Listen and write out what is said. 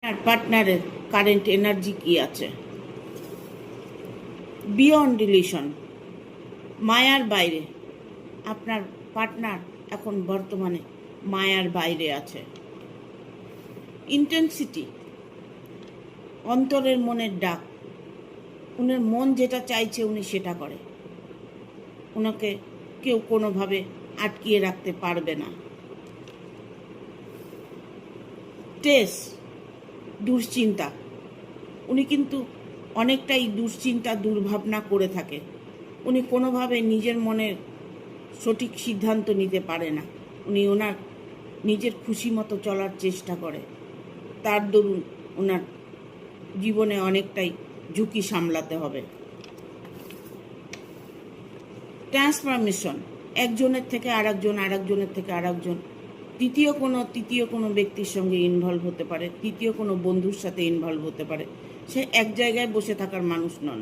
আর পার্টনারের current energy কি আছে? বিয়ন্ড রিলেশন, মায়ার বাইরে। আপনার পার্টনার এখন বর্তমানে মায়ার বাইরে আছে। ইন্টেন্সিটি, অন্তরের মনের ডাক। উনার মন যেটা চাইছে উনি সেটা করে। ওনাকে কেউ কোনোভাবে আটকিয়ে রাখতে পারবে না। স্ট্রেস, দুশ্চিন্তা, উনি কিন্তু অনেকটাই দুশ্চিন্তা দুর্ভাবনা করে থাকে। উনি কোনোভাবে নিজের মনের সঠিক সিদ্ধান্ত নিতে পারে না। উনি ওনার নিজের খুশি মতো চলার চেষ্টা করে। তার দরুন ওনার জীবনে অনেকটাই ঝুঁকি সামলাতে হবে। ট্রান্সফরমেশন, একজনের থেকে আরেকজন, আরেকজনের থেকে আরেকজন, তৃতীয় কোনো ব্যক্তির সঙ্গে ইনভলভ হতে পারে, তৃতীয় কোনো বন্ধুর সাথে ইনভলভ হতে পারে। সে এক জায়গায় বসে থাকার মানুষ নন।